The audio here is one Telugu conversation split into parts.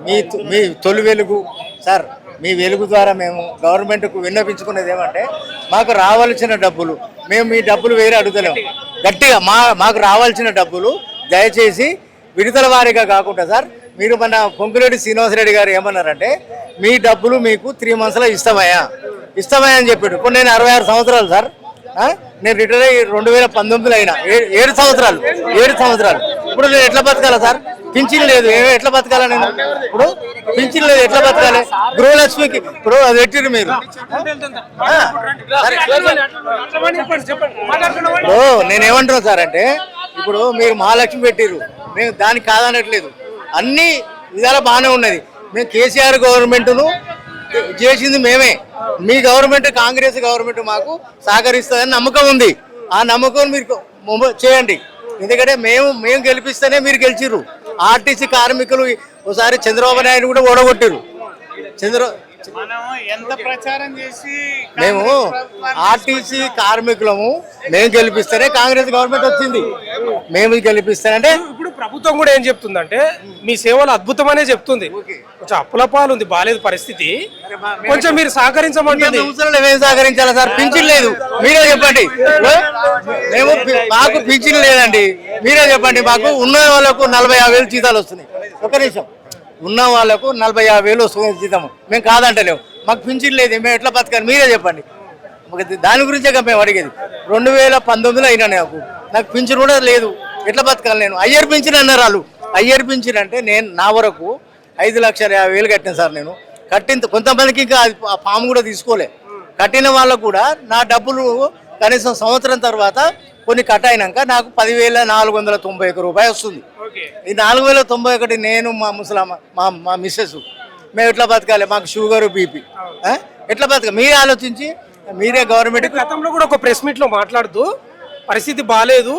మీ తొలి వెలుగు సార్, మీ వెలుగు ద్వారా మేము గవర్నమెంట్కు విన్నపించుకునేది ఏమంటే మాకు రావాల్సిన డబ్బులు మేము మీ డబ్బులు వేరే అడుగుతలేము. గట్టిగా మాకు రావాల్సిన డబ్బులు దయచేసి విడుదల వారీగా కాకుండా సార్, మీరు మన పొంగులేటి శ్రీనివాసరెడ్డి గారు ఏమన్నారంటే మీ డబ్బులు మీకు 3 monthsలో ఇస్తామయ్యా అని చెప్పాడు. ఇప్పుడు నేను 66 సంవత్సరాలు సార్, నేను రిటైర్ అయ్యి 2019లో అయినా 7 సంవత్సరాలు. ఇప్పుడు నేను ఎట్లా బతకాలా సార్? పింఛన్ లేదు, ఎట్లా బతకాలా నేను? ఇప్పుడు పింఛన్ లేదు, ఎట్లా బతకాలి? గృహలక్ష్మికి ఇప్పుడు అది పెట్టిరు మీరు. నేనేమంటున్నా సార్ అంటే, ఇప్పుడు మీరు మహాలక్ష్మి పెట్టిరు, మేము దానికి కాదనట్లేదు, అన్ని విధాలు బాగానే ఉన్నది. మేము కేసీఆర్ గవర్నమెంట్ను చేసింది మేమే. మీ గవర్నమెంట్ కాంగ్రెస్ గవర్నమెంట్ మాకు సహకరిస్తుందని నమ్మకం ఉంది. ఆ నమ్మకం మీరు చేయండి. ఎందుకంటే మేము గెలిపిస్తేనే మీరు గెలిచిర్రు. ఆర్టీసీ కార్మికులు ఒకసారి చంద్రబాబు నాయుడు కూడా ఓడగొట్టిరు. మేము ఆర్టీసీ కార్మికులము మేము గెలిపిస్తేనే కాంగ్రెస్ గవర్నమెంట్ వచ్చింది. మేము గెలిపిస్తానంటే ఇప్పుడు ప్రభుత్వం కూడా ఏం చెప్తుందంటే మీ సేవలు అద్భుతమనే చెప్తుంది. కొంచెం అప్పులపాలు ఉంది, బాలేదు పరిస్థితి, కొంచెం మీరు సహకరించమంటుంది. ఏం సహకరించాలా సార్? పింఛన్ లేదు, మీరే చెప్పండి. మాకు పింఛన్ లేదండి, మీరే చెప్పండి. మాకు ఉన్న వాళ్ళకు 40,000 జీతాలు వస్తున్నాయి. ఒక నిమిషం, ఉన్న వాళ్ళకు 40,000 వస్తుంది జీతము. మేము కాదంటలేము. మాకు పింఛన్ లేదు, మేము ఎట్లా బతకాలి? మీరే చెప్పండి. దాని గురించే మేము అడిగేది. 2019లో అయినా నాకు పింఛన్ కూడా లేదు, ఎట్లా బతకాలి నేను? అయ్యర్ పింఛన్ అన్నారు వాళ్ళు. అయ్యర్ పింఛన్ అంటే నేను నా వరకు 5,50,000 కట్టాను సార్. నేను కట్టిన కొంతమందికి ఇంకా ఆ ఫామ్ కూడా తీసుకోలే. కట్టిన వాళ్ళకు కూడా నా డబ్బులు కనీసం సంవత్సరం తర్వాత కొన్ని కట్ అయినాక నాకు 10,491 రూపాయలు వస్తుంది. ఈ 4,091 నేను మా మా మిస్సెస్ మేము ఎట్లా బతకాలి? మాకు షుగర్ బీపీ ఎట్లా బతకాలి? మీరే ఆలోచించి మీరే గవర్నమెంట్. గతంలో కూడా ఒక ప్రెస్ మీట్లో మాట్లాడుతూ పరిస్థితి బాగాలేదు,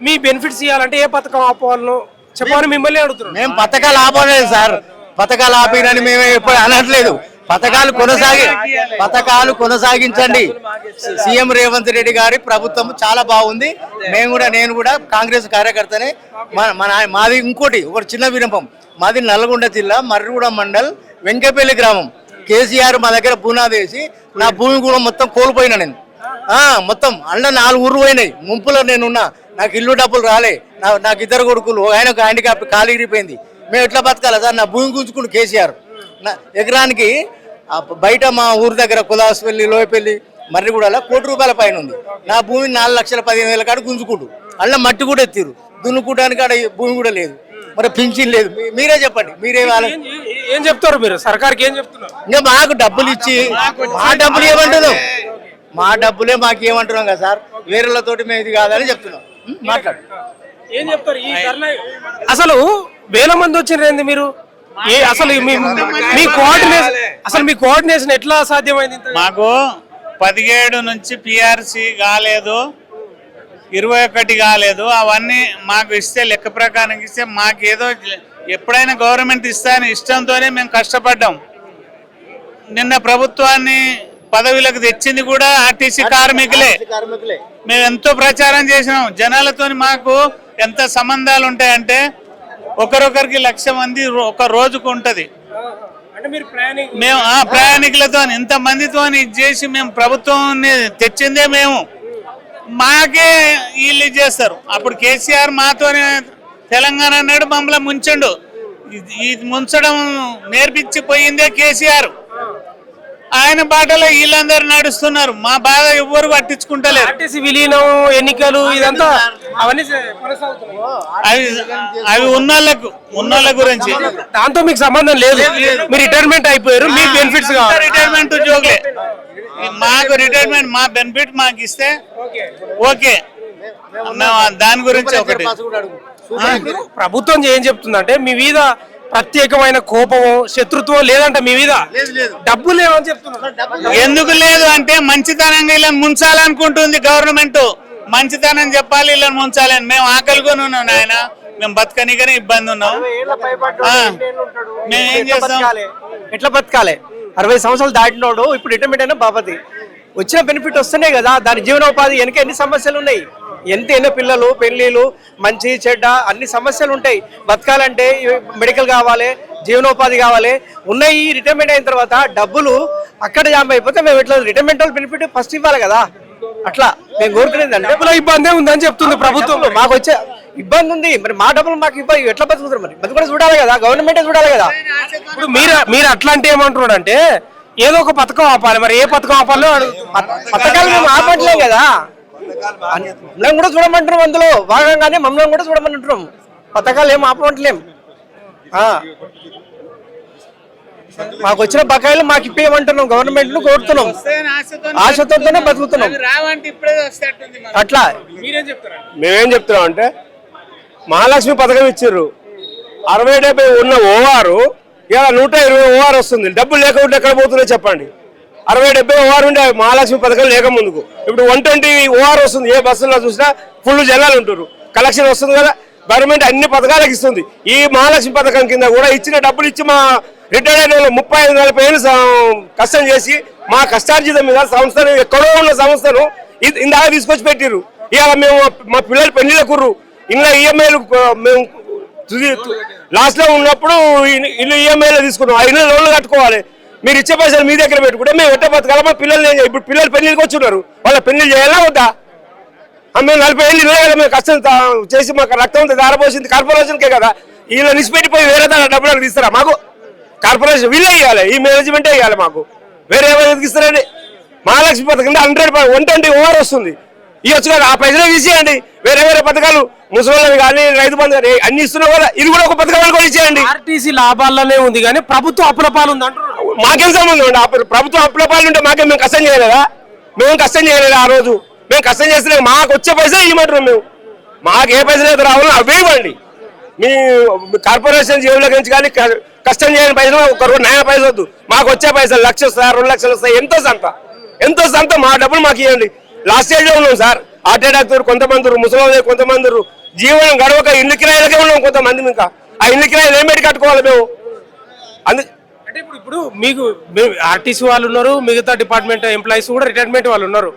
మీ బెనిఫిట్స్ ఇవ్వాలంటే ఏ పథకం ఆపాలనో చెప్పాలని మిమ్మల్ని అడుగుతున్నాం. మేము పథకాలు ఆపలేదు సార్, పథకాలు ఆపినని మేము ఎప్పుడు అనట్లేదు. పథకాలు కొనసాగించండి. సీఎం రేవంత్ రెడ్డి గారి ప్రభుత్వం చాలా బాగుంది. నేను కూడా కాంగ్రెస్ కార్యకర్తనే. మాది ఇంకోటి ఒక చిన్న విన్నపం. మాది నల్గొండ జిల్లా మర్రిగూడ మండల్ వెంకపల్లి గ్రామం. కేసీఆర్ మా దగ్గర బునాది వేసి నా భూమి కూడా మొత్తం కోల్పోయినా నేను. మొత్తం అన్న 4 ఊర్లు పోయినాయి. ముంపులో నేనున్నా, నాకు ఇల్లు డబ్బులు రాలే. నాకు 2 కొడుకులు, ఆయనకు హ్యాండిక్యాప్ కాలు ఇరిగిపోయింది. మేము ఎట్లా బతకాలి సార్? నా భూమి గుంజుకుంటు కేసీఆర్. నా ఎకరానికి బయట మా ఊరి దగ్గర కులాస్పల్లి, లోయపల్లి, మర్రిగూడలో 1 కోటి రూపాయల పైన ఉంది. నా భూమి 4,15,000 కాడ గుంజుకుంటు. అలా మట్టి కూడా ఎత్తిరు, దున్నుకోవడానికి ఆడ భూమి కూడా లేదు. మరి పింఛన్ లేదు. మీరే చెప్పండి, మీరే ఏం చెప్తారు మీరు? సర్కార్కి ఏం చెప్తున్నారు? ఇంకా మాకు డబ్బులు ఇచ్చి మా డబ్బులు ఏమంటున్నాం? మా డబ్బులే మాకు ఏమంటున్నాం కదా సార్, వేరేళ్ళతోటి మేము ఇది కాదని చెప్తున్నాం. మాట్లాడు, ఏం చెప్తారు? అసలు వేల మంది వచ్చింది మీరు, అసలు మీ కోఆర్డినేషన్ ఎట్లా సాధ్యమైంది? మాకు 17 నుంచి పిఆర్సి కాలేదు, 21 కాలేదు. అవన్నీ మాకు ఇస్తే లెక్క ప్రకారం ఇస్తే మాకేదో ఎప్పుడైనా గవర్నమెంట్ ఇస్తాయని ఇష్టంతోనే మేము కష్టపడ్డాం. నిన్న ప్రభుత్వాన్ని పదవిలకు తెచ్చింది కూడా ఆర్టీసీ కార్మికులే. మేము ఎంతో ప్రచారం చేసినాం. జనాలతో మాకు ఎంత సంబంధాలు ఉంటాయంటే ఒకరొకరికి 1,00,000 మంది ఒక రోజుకు ఉంటది. మేము ప్రయాణికులతో ఇంతమందితో ఇది చేసి మేము ప్రభుత్వాన్ని తెచ్చిందే మేము. మాకే వీళ్ళు చేస్తారు. అప్పుడు కేసీఆర్ మాతోనే తెలంగాణ అన్నాడు, మమ్మల్ని ముంచండు. ఇది ముంచడం నేర్పించిపోయిందే కేసీఆర్. ఆయన బాటలో వీళ్ళందరూ నడుస్తున్నారు. మా బాధ ఎవ్వరు పట్టించుకుంటలేరు. ఆర్టీసీ విలీనం, ఎన్నికలు, ఇదంతా అవన్నీ అవి ఉన్నోళ్ళ గురించి. దాంతో మీకు సంబంధం లేదు. మీరు రిటైర్మెంట్ అయిపోయారు, మీ బెనిఫిట్స్ రిటైర్మెంట్ ఉద్యోగులే. మాకు రిటైర్మెంట్ మా బెనిఫిట్ మాకు ఇస్తే ఓకే. దాని గురించి ఒకటి ప్రభుత్వం ఏం చెప్తుందంటే మీ మీద ప్రత్యేకమైన కోపము, శత్రుత్వం లేదంట మీ మీద, డబ్బు లేవని చెప్తున్నారు. ఎందుకు లేదు అంటే మంచితనంగా వీళ్ళని ముంచాలనుకుంటుంది గవర్నమెంట్. మంచితనం చెప్పాలి, వీళ్ళని ముంచాలని. మేము ఆకలిగా ఉన్నాం నాయన, మేము బతకనికనే ఇబ్బంది ఉన్నాం. మేము ఏం చేస్తాం? ఎట్లా బతకాలి? 60 సంవత్సరాలు దాటినోడు ఇప్పుడు రిటైర్మెంట్ అయినా బాపతి వచ్చిన బెనిఫిట్ వస్తున్నాయి కదా, దాని జీవనోపాధి వెనక ఎన్ని సమస్యలు ఉన్నాయి. ఎన్నో పిల్లలు పెళ్లిళ్ళు మంచి చెడ్డ అన్ని సమస్యలు ఉంటాయి. బతకాలంటే మెడికల్ కావాలి, జీవనోపాధి కావాలి. ఉన్నాయి రిటైర్మెంట్ అయిన తర్వాత డబ్బులు అక్కడ జామ అయిపోతే మేము ఇట్లా రిటైర్మెంట్ బెనిఫిట్ ఫస్ట్ ఇవ్వాలి కదా. అట్లా మేము కోరుకునేది అంటే డబ్బుల ఇబ్బంది ఉందని చెప్తుంది ప్రభుత్వం. మాకు వచ్చే ఇబ్బంది ఉంది, మరి మా డబ్బులు మాకు ఇబ్బంది ఎట్లా బతుకుతారు? మరి అది కూడా చూడాలి కదా, గవర్నమెంటే చూడాలి కదా. ఇప్పుడు మీరు అట్లా అంటే ఏమంటున్నాడు అంటే ఏదో ఒక పథకం ఆపాలి, మరి ఏ పథకం ఆపాలో పథకాలు మేము ఆపట్లేం కదా, మమ్మల్ని కూడా చూడమంటున్నాం. అందులో భాగంగానే మమ్మల్ని కూడా చూడమంటున్నాం. పథకాలు ఏం ఆపమంటలేం. మాకు వచ్చిన బకాయిలు మాకు ఇప్పేయమంటున్నాం, గవర్నమెంట్ ను కోరుతున్నాం. ఆశతోనే బతుకుతున్నాం. అట్లా మేమేం చెప్తున్నాం అంటే మహాలక్ష్మి పథకం ఇచ్చారు, 60-70 ఉన్న ఓఆర్ ఇలా 120 ఓఆర్ వస్తుంది. డబ్బులు లేకుండా ఎక్కడ పోతుందో చెప్పండి. 60-70 ఓఆర్ ఉండే మహాలక్ష్మి పథకం లేక ముందుకు ఇప్పుడు 120 ఓఆర్ వస్తుంది. ఏ బస్సులో చూసినా ఫుల్ జనాలు ఉంటారు. కలెక్షన్ వస్తుంది కదా, గవర్నమెంట్ అన్ని పథకాలకు ఇస్తుంది. ఈ మహాలక్ష్మి పథకం కింద కూడా ఇచ్చిన డబ్బులు ఇచ్చి మా రిటైర్డ్ అయిన 35-40 ఏళ్ళు కష్టం చేసి మా కష్టార్జితం మీద సంస్థను ఎక్కడో ఉన్న సంస్థను ఇందాక తీసుకొచ్చి పెట్టిర్రు. ఇవాళ మేము మా పిల్లలు పెళ్లిళ్ళ కుర్రు ఇంట్లో ఈఎంఐలు మేము లాస్ట్ లో ఉన్నప్పుడు ఇల్లు ఈఎంఐలో తీసుకున్నాం. ఆ ఇల్లు లోన్లు కట్టుకోవాలి. మీరు ఇచ్చే పైసలు మీ దగ్గర పెట్టుకుంటే మేము ఎట్ట బతకాల? మా పిల్లలు ఇప్పుడు పిల్లలు పెళ్లికి వచ్చున్నారు, వాళ్ళ పెళ్లి చేయాలా వద్దా? మేము 40 ఏళ్ళు ఇల్లు మేము కష్టం చేసి మాకు రక్తం దారపోసింది కార్పొరేషన్కే కదా. వీళ్ళు నిష్పెట్టిపోయి వేరే దాని డబ్బులు తీస్తారా? మాకు కార్పొరేషన్ వీళ్ళే ఇవ్వాలి, ఈ మేనేజ్మెంటే ఇవ్వాలి. మాకు వేరే ఏమైనా ఎదిగిస్తారండి? మహాలక్ష్మి పథకం 120 ఓవర్ వస్తుంది. ఇవ్వచ్చు కదా, ఆ పైసలు తీసేయండి. వేరే వేరే పథకాలు ముసలి కానీ రైతు బంధు కానీ అన్ని ఇస్తున్నా కూడా ఇది కూడా ఒక పథకం కూడా ఇచ్చేయండి. ఆర్టీసీ లాభాలనే ఉంది కానీ ప్రభుత్వం అప్పుల పాలు ఉంది అంటున్నారు. మాకేం సంబంధం అండి? ప్రభుత్వం అప్పుల పాలు ఉంటే మాకేం మేము కష్టం చేయలేదా? మేము కష్టం చేయలేదు. ఆ రోజు మేము కష్టం చేస్తే మాకు వచ్చే పైసలు ఇవ్వమంటున్నాం. మేము మాకు ఏ పైసలు అయితే రావాలో అవే ఇవ్వండి. మీ కార్పొరేషన్ జేబుల నుంచి కానీ కష్టం చేయని పైసలు ఒక నయా పైసలు వద్దు. మాకు వచ్చే పైసలు 1 లక్ష వస్తాయి, 2 లక్షలు వస్తాయి, ఎంతో సంత మా డబ్బులు మాకు ఇవ్వండి. లాస్ట్ స్టేజ్ లో ఉన్నాం సార్. హార్ట్ అటాక్ కొంతమంది, ముసలి కొంతమంది, జీవనం గడవక ఇల్లు కిరాయిలకే ఉన్నాం కొంతమంది. ఇంకా ఆ ఇల్లు కిరాయిలు ఏం పెట్టి కట్టుకోవాలి మేము? అంటే ఇప్పుడు మీకు ఆర్టీసీ వాళ్ళు ఉన్నారు, మిగతా డిపార్ట్మెంట్ ఎంప్లాయీస్ కూడా రిటైర్మెంట్ వాళ్ళు ఉన్నారు.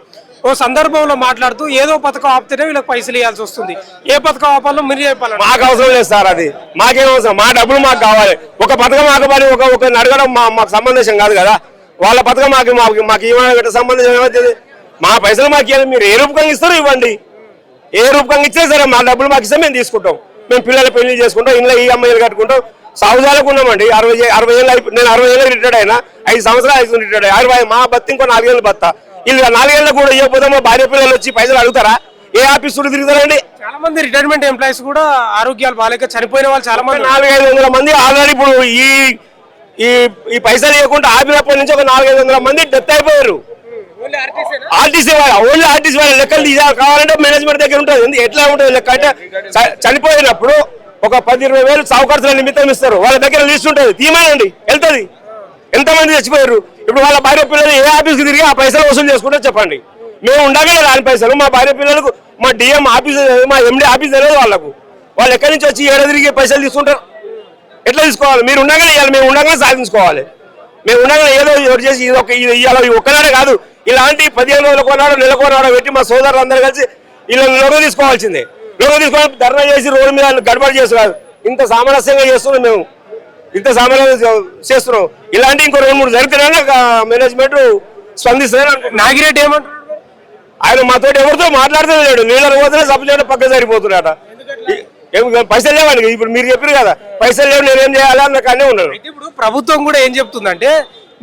ఓ సందర్భంలో మాట్లాడుతూ ఏదో పథకం ఆపితేనే వీళ్ళకి పైసలు ఇవ్వాల్సి వస్తుంది. ఏ పథకం ఆపాలో మీరు చెప్పాలి. మాకు అవసరం లేదు సార్, అది మాకేం అవసరం. మా డబ్బులు మాకు కావాలి. ఒక పథకం ఆకబడి ఒక అడగడం మాకు సంబంధం కాదు కదా. వాళ్ళ పథకం మాకు ఇవ్వడం సంబంధం ఏమవుతుంది? మా పైసలు మాకు ఇవ్వాలి. మీరు ఏ రూపకంగా ఇస్తారో ఇవ్వండి. ఏ రూపకంగా ఇచ్చే సరే మా డబ్బులు మాకు ఇస్తే మేము తీసుకుంటాం. మేము పిల్లల పెళ్లి చేసుకుంటాం, ఇంట్లో ఈఎంఐలు కట్టుకుంటాం, సాగుదాలకు ఉన్నామండి. 60 ఏళ్ళు నేను 60 ఏళ్ళకి రిటైర్డ్ అయినా, 5 సంవత్సరాలు రిటైర్డ్ అయ్యి మా బత్త ఇంకో 4 ఏళ్ళు బత్తా. వీళ్ళు 4 ఏళ్ళు కూడా ఇవ్వకపోతే మా భార్య పిల్లలు వచ్చి పైసలు అడుగుతారా? ఏ ఆఫీసులు తిరుగుతారండి? చాలా మంది రిటైర్మెంట్ ఎంప్లాయీస్ కూడా ఆరోగ్యాలు బాగాలేక చనిపోయిన వాళ్ళు చాలా మంది, 400-500 మంది ఆల్రెడీ ఇప్పుడు ఈ పైసలు ఇవ్వకుండా ఆపినప్పటి నుంచి ఒక 400-500 మంది డెత్ అయిపోయారు. ఆర్టీసీ వాళ్ళ ఓన్లీ ఆర్టీసీ వాళ్ళ లెక్కలు కావాలంటే మేనేజ్మెంట్ దగ్గర ఉంటుంది. ఎట్లా ఉంటుంది లెక్క అంటే చనిపోయినప్పుడు ఒక 10-20 వేలు సావుఖర్చుల నిమిత్తం ఇస్తారు. వాళ్ళ దగ్గర లిస్ట్ ఉంటుంది, తీయమనండి వెళ్తుంది. ఎంతమంది చచ్చిపోయారు? ఇప్పుడు వాళ్ళ భార్య పిల్లలు ఏ ఆఫీస్కి తిరిగి ఆ పైసలు వసూలు చేసుకుంటే చెప్పండి. మేము ఉండగలే రాని పైసలు మా భార్య పిల్లలకు మా డిఎం ఆఫీస్ మా ఎండి ఆఫీస్ తెలియదు వాళ్ళకు. వాళ్ళు ఎక్కడి నుంచి వచ్చి ఏడ తిరిగి పైసలు తీసుకుంటారు? ఎట్లా తీసుకోవాలి? మీరు ఉండగానే ఇవ్వాలి, మేము ఉండగానే సాధించుకోవాలి. మేము ఉండగానే ఏదో ఎవరు చేసి ఇది ఒక్కనాడే కాదు, ఇలాంటి 15 రోజులకు నాడు నెలకు నాడు పెట్టి మా సోదరులు అందరూ కలిసి ఇలా లోగో తీసుకోవాల్సిందే. లోగో తీసుకొని ధర్నా చేసి రోడ్డు మీద గడబడి చేస్తున్నారు. ఇంత సామరస్యంగా చేస్తున్నాం మేము, ఇంత సామరస్యంగా చేస్తున్నాం. ఇలాంటి ఇంకో 2-3 జరిగితేనే మేనేజ్మెంట్ స్పందిస్తుంది. నాగిరెడ్డి ఏమంటారు? ఆయన మాతో ఎవరితో మాట్లాడుతూ లేడు. నీళ్ళ పోతేనే సబ్జెక్ట్ పక్క సరిపోతున్నాడ. పైసలు లేవండి. ఇప్పుడు మీరు చెప్పారు కదా పైసలు లేవు, నేనేం చేయాలి నాకు అన్నీ ఉన్నాను. ఇప్పుడు ప్రభుత్వం కూడా ఏం చెప్తుందంటే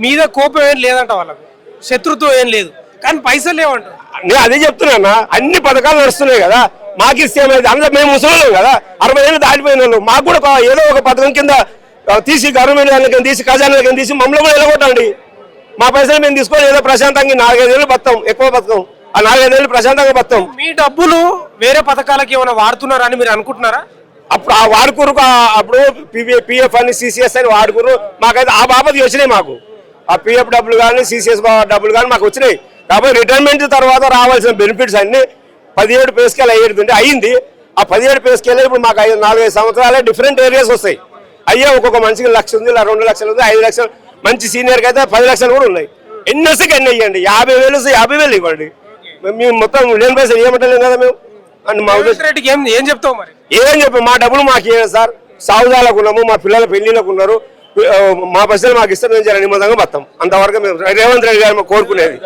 మీద కోపం ఏం లేదంట, వాళ్ళకు శత్రుత్వం ఏం లేదు, కానీ పైసలు లేవంట. నేను అదే చెప్తున్నా, అన్ని పథకాలు నడుస్తున్నాయి కదా. మాకు ఇస్తే అందులో మేము ముసలి కదా, 60 ఏళ్ళు దాటిపోయిన వాళ్ళు. మాకు కూడా ఏదో ఒక పథకం కింద తీసి గవర్నమెంట్ దానికి తీసి ఖజానాలకి తీసి మమ్మల్ని కూడా వెళ్ళగొట్టండి. మా పైసలు మేము తీసుకొని ఏదో ప్రశాంతంగా 4-5 ఏళ్ళు బతాం, ఎక్కువ బతాం. ఆ 4-5 ఏళ్ళు ప్రశాంతంగా బతాం. మీ డబ్బులు వేరే పథకాలకి ఏమైనా వాడుతున్నారని మీరు అనుకుంటున్నారా? అప్పుడు ఆ వాడుకూరు అప్పుడు పిఎఫ్ అని సిసిఎస్ అని వాడుకూరు. మాకైతే ఆ బాబతి వచ్చినాయి. మాకు ఆ పిఎఫ్ డబ్బులు కానీ సిసిఎస్ డబ్బులు కానీ మాకు వచ్చినాయి. కాబట్టి రిటైర్మెంట్ తర్వాత రావాల్సిన బెనిఫిట్స్ అన్ని 17 పే స్కేల్ అయ్యింది. ఆ 17 పే స్కేల్ ఇప్పుడు మాకు 4-5 సంవత్సరాలే డిఫరెంట్ ఏరియాస్ వస్తాయి. అయ్యే ఒక్కొక్క మనిషికి 1 లక్ష ఉంది, 2 లక్షలు ఉంది, 5 లక్షలు. మంచి సీనియర్కి అయితే 10 లక్షలు కూడా ఉన్నాయి. ఎన్ని వస్తాయి ఎన్ని ఇవ్వండి. 50,000 వస్తే 50,000 ఇవ్వండి. మేము మొత్తం లేని పైసలు ఇవ్వమంటలేం కదా. మేము అని మా ఉద్దేశం. రేవంత్ రెడ్డికి ఏం చెప్తావు మరి? ఏం చెప్పి మా డబ్బులు మాకు ఇవ్వండి సార్, సాగుదాలకు ఉన్నాము, మా పిల్లల పెళ్లిళ్ళకు ఉన్నారు, మా పైసలు మాకు ఇస్తారు, మేము జర నిమ్మదంగా బతాం. అంతవరకు మేము రేవంత్ రెడ్డి గారు కోరుకునేది.